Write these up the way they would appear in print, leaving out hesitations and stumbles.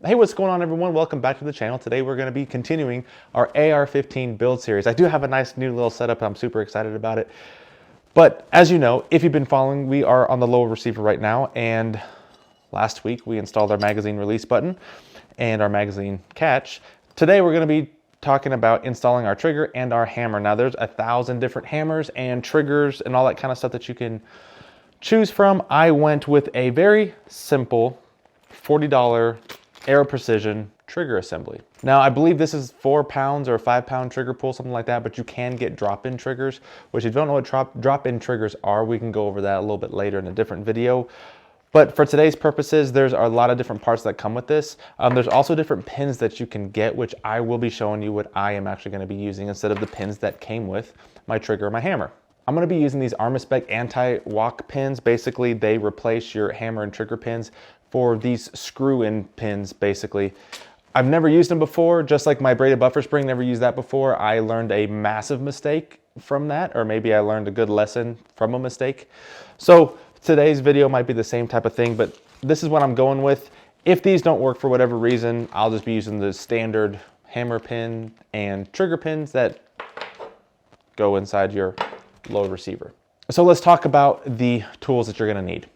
Hey, what's going on everyone? Welcome back to the channel. Today we're going to be continuing our AR-15 build series. I do have a nice new little setup. I'm super excited about it. But as you know, if you've been following, we are on the lower receiver right now. And last week we installed our magazine release button and our magazine catch. Today we're going to be talking about installing our trigger and our hammer. Now there's 1,000 different hammers and triggers and all that kind of stuff that you can choose from. I went with a very simple $40 Aero Precision trigger assembly. Now I believe this is 4 pounds or a 5-pound trigger pull, something like that, but you can get drop-in triggers, which if you don't know what drop-in triggers are, we can go over that a little bit later in a different video. But for today's purposes, there's a lot of different parts that come with this. There's also different pins that you can get, which I will be showing you what I am actually going to be using instead of the pins that came with my trigger or my hammer. I'm going to be using these Armaspec anti-walk pins. Basically, they replace your hammer and trigger pins for these screw-in pins, basically. I've never used them before, just like my braided buffer spring, never used that before. I learned a massive mistake from that, or maybe I learned a good lesson from a mistake. So today's video might be the same type of thing, but this is what I'm going with. If these don't work for whatever reason, I'll just be using the standard hammer pin and trigger pins that go inside your low receiver. So let's talk about the tools that you're gonna need.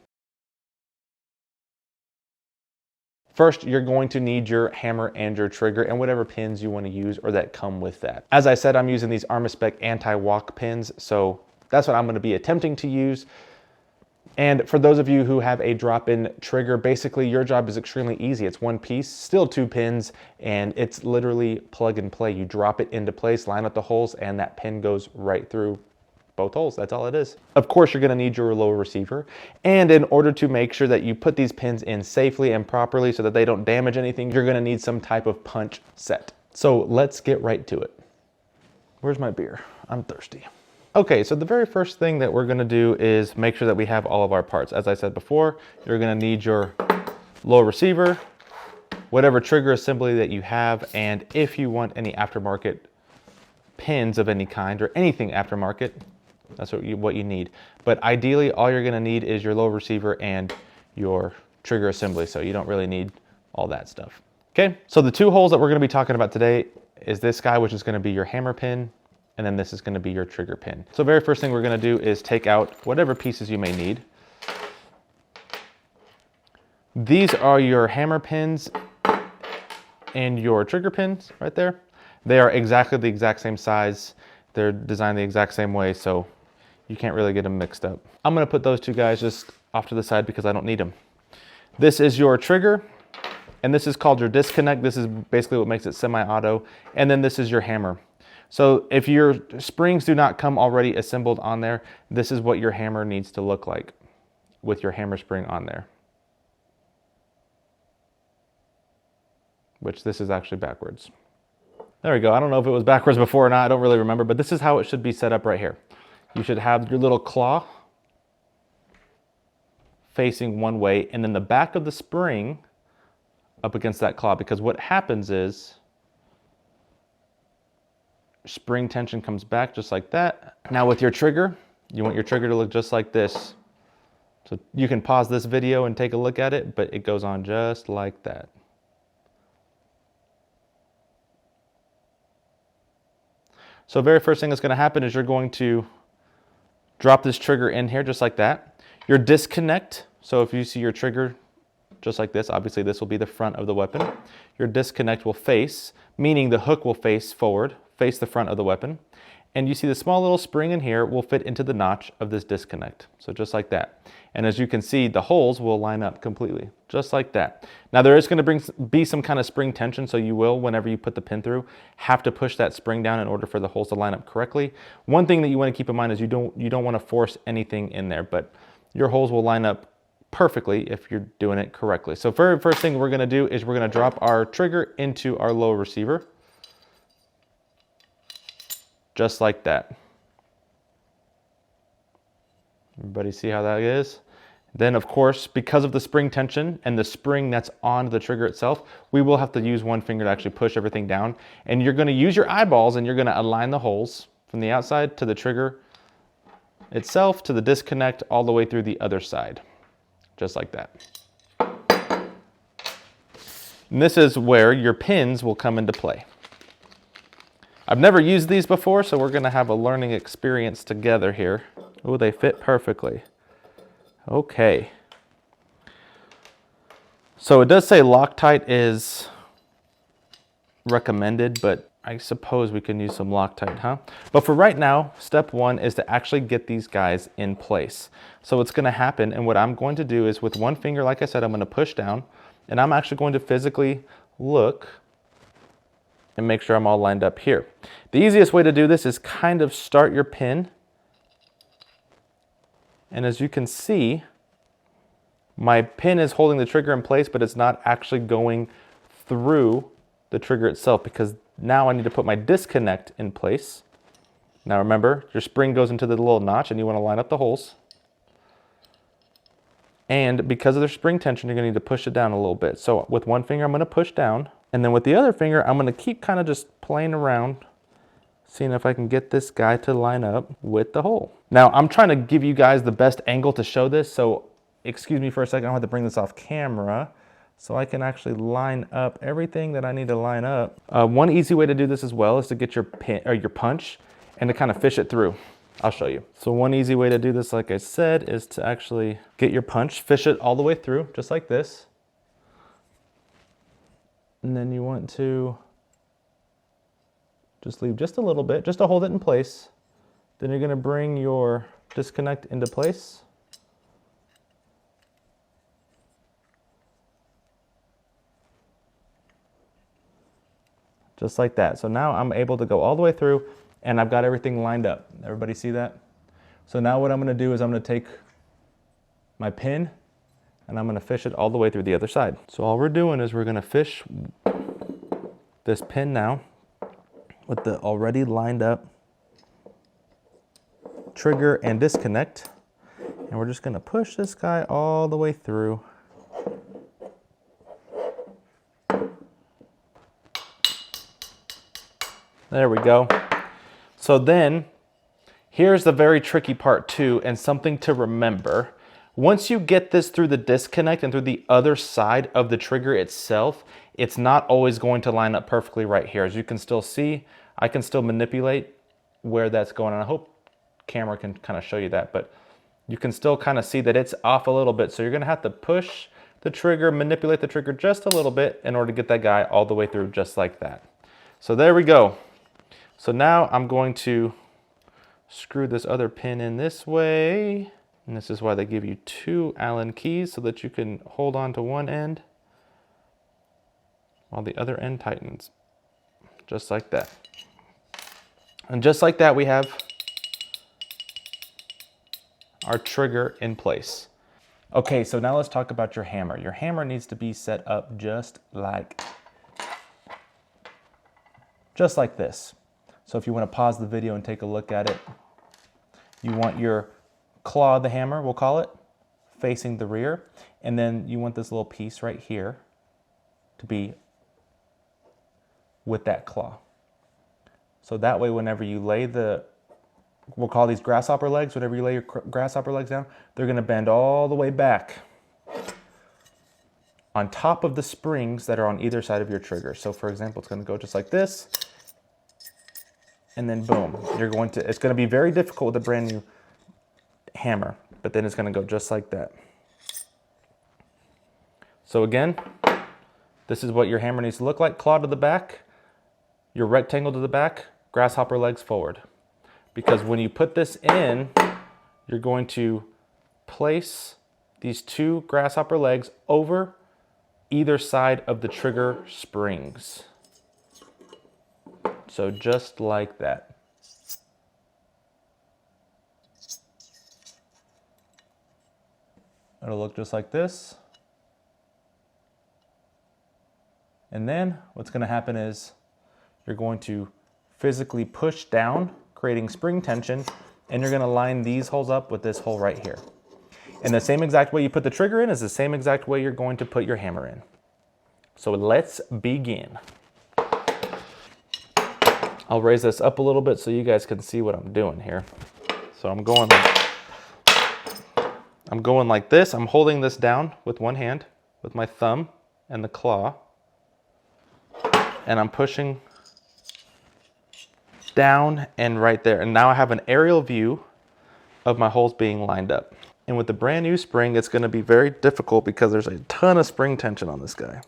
First, you're going to need your hammer and your trigger and whatever pins you want to use or that come with that. As I said, I'm using these Armaspec anti-walk pins, so that's what I'm going to be attempting to use. And for those of you who have a drop-in trigger, basically your job is extremely easy. It's one piece, still 2 pins, and it's literally plug and play. You drop it into place, line up the holes, and that pin goes right through both holes. That's all it is. Of course, you're going to need your lower receiver. And in order to make sure that you put these pins in safely and properly so that they don't damage anything, you're going to need some type of punch set. So let's get right to it. Where's my beer? I'm thirsty. Okay, so the very first thing that we're going to do is make sure that we have all of our parts. As I said before, you're going to need your lower receiver, whatever trigger assembly that you have, and if you want any aftermarket pins of any kind or anything aftermarket, that's what you need. But ideally, all you're gonna need is your low receiver and your trigger assembly, so you don't really need all that stuff. Okay, so the 2 holes that we're gonna be talking about today is this guy, which is gonna be your hammer pin, and then this is gonna be your trigger pin. So very first thing we're gonna do is take out whatever pieces you may need. These are your hammer pins and your trigger pins right there. They are exactly the exact same size. They're designed the exact same way, so you can't really get them mixed up. I'm gonna put those 2 guys just off to the side because I don't need them. This is your trigger, and this is called your disconnect. This is basically what makes it semi-auto. And then this is your hammer. So if your springs do not come already assembled on there, this is what your hammer needs to look like with your hammer spring on there. Which this is actually backwards. There we go. I don't know if it was backwards before or not. I don't really remember, but this is how it should be set up right here. You should have your little claw facing one way, and then the back of the spring up against that claw, because what happens is spring tension comes back just like that. Now with your trigger, you want your trigger to look just like this. So you can pause this video and take a look at it, but it goes on just like that. So very first thing that's going to happen is you're going to drop this trigger in here just like that. Your disconnect, so if you see your trigger just like this, obviously this will be the front of the weapon. Your disconnect will face, meaning the hook will face forward, face the front of the weapon. And you see the small little spring in here will fit into the notch of this disconnect. So just like that. And as you can see, the holes will line up completely, just like that. Now there is going to be some kind of spring tension, so you will, whenever you put the pin through, have to push that spring down in order for the holes to line up correctly. One thing that you want to keep in mind is you don't want to force anything in there, but your holes will line up perfectly if you're doing it correctly. So very first thing we're going to do is we're going to drop our trigger into our low receiver. Just like that. Everybody see how that is? Then of course, because of the spring tension and the spring that's on the trigger itself, we will have to use one finger to actually push everything down. And you're gonna use your eyeballs and you're gonna align the holes from the outside to the trigger itself, to the disconnect, all the way through the other side. Just like that. And this is where your pins will come into play. I've never used these before, so we're gonna have a learning experience together here. Oh, they fit perfectly. Okay. So it does say Loctite is recommended, but I suppose we can use some Loctite, huh? But for right now, step one is to actually get these guys in place. So what's gonna happen, and what I'm going to do is with one finger, like I said, I'm gonna push down, and I'm actually going to physically look and make sure I'm all lined up here. The easiest way to do this is kind of start your pin. And as you can see, my pin is holding the trigger in place, but it's not actually going through the trigger itself because now I need to put my disconnect in place. Now remember, your spring goes into the little notch and you want to line up the holes. And because of the spring tension, you're going to need to push it down a little bit. So with one finger, I'm going to push down. And then with the other finger, I'm going to keep kind of just playing around, seeing if I can get this guy to line up with the hole. Now, I'm trying to give you guys the best angle to show this, so excuse me for a second, I'll have to bring this off camera so I can actually line up everything that I need to line up. One easy way to do this as well is to get your pin or your punch and to kind of fish it through. I'll show you. So one easy way to do this, like I said, is to actually get your punch, fish it all the way through, just like this. And then you want to just leave just a little bit, just to hold it in place. Then you're going to bring your disconnect into place. Just like that. So now I'm able to go all the way through and I've got everything lined up. Everybody see that? So now what I'm going to do is I'm going to take my pin and I'm going to fish it all the way through the other side. So all we're doing is we're going to fish this pin now with the already lined up trigger and disconnect. And we're just going to push this guy all the way through. There we go. So then here's the very tricky part too, and something to remember. Once you get this through the disconnect and through the other side of the trigger itself, it's not always going to line up perfectly right here. As you can still see, I can still manipulate where that's going. And I hope camera can kind of show you that, but you can still kind of see that it's off a little bit. So you're gonna have to push the trigger, manipulate the trigger just a little bit in order to get that guy all the way through just like that. So there we go. So now I'm going to screw this other pin in this way. And this is why they give you 2 Allen keys so that you can hold on to one end while the other end tightens. Just like that. And just like that, we have our trigger in place. Okay, so now let's talk about your hammer. Your hammer needs to be set up just like this. So if you want to pause the video and take a look at it, you want your claw of the hammer, we'll call it, facing the rear. And then you want this little piece right here to be with that claw. So that way, whenever you lay we'll call these grasshopper legs, whenever you lay your grasshopper legs down, they're going to bend all the way back on top of the springs that are on either side of your trigger. So for example, it's going to go just like this. And then boom, it's going to be very difficult with a brand new hammer, but then it's going to go just like that. So again, this is what your hammer needs to look like. Claw to the back, your rectangle to the back, grasshopper legs forward. Because when you put this in, you're going to place these 2 grasshopper legs over either side of the trigger springs. So just like that. It'll look just like this. And then what's going to happen is you're going to physically push down, creating spring tension, and you're going to line these holes up with this hole right here. And the same exact way you put the trigger in is the same exact way you're going to put your hammer in. So let's begin. I'll raise this up a little bit so you guys can see what I'm doing here. So I'm going like this. I'm holding this down with one hand with my thumb and the claw. and I'm pushing down and right there. And now I have an aerial view of my holes being lined up. And with the brand new spring, it's gonna be very difficult because there's a ton of spring tension on this guy.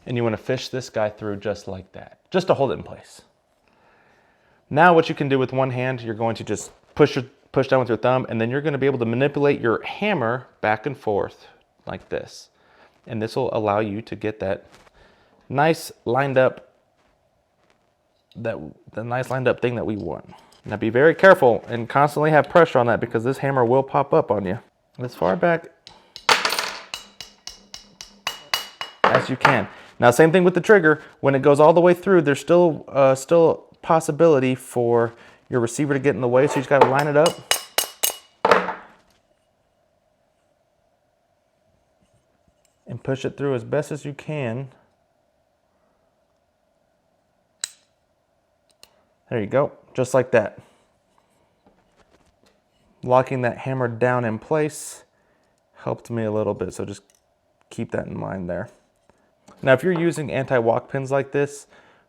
And you wanna fish this guy through just like that, just to hold it in place. Now what you can do with one hand, you're going to just push down with your thumb, and then you're gonna be able to manipulate your hammer back and forth like this. And this will allow you to get that nice lined up, the nice lined up thing that we want. Now be very careful and constantly have pressure on that because this hammer will pop up on you. As far back as you can. Now same thing with the trigger. When it goes all the way through, there's still possibility for your receiver to get in the way, so you just gotta line it up and push it through as best as you can. There you go, just like that. Locking that hammer down in place helped me a little bit, so just keep that in mind there. Now, if you're using anti-walk pins like this,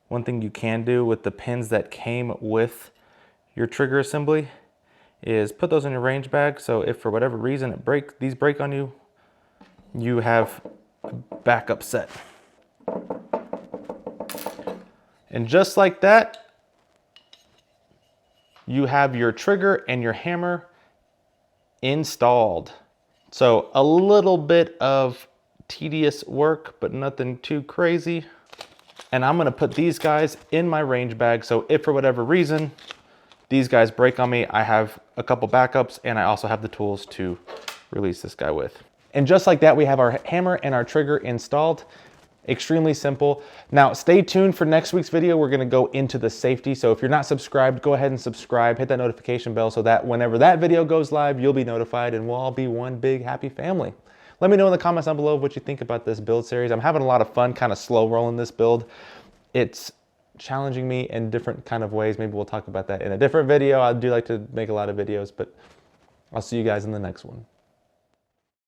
one thing you can do with the pins that came with your trigger assembly is put those in your range bag, so if for whatever reason these break on you, you have a backup set. And just like that, you have your trigger and your hammer installed. So a little bit of tedious work, but nothing too crazy. And I'm gonna put these guys in my range bag, so if for whatever reason these guys break on me, I have a couple backups, and I also have the tools to release this guy with. And just like that, we have our hammer and our trigger installed. Extremely simple. Now stay tuned for next week's video. We're gonna go into the safety. So if you're not subscribed, go ahead and subscribe, hit that notification bell so that whenever that video goes live, you'll be notified and we'll all be one big happy family. Let me know in the comments down below what you think about this build series. I'm having a lot of fun kind of slow rolling this build. It's challenging me in different kind of ways. Maybe we'll talk about that in a different video. I do like to make a lot of videos, but I'll see you guys in the next one.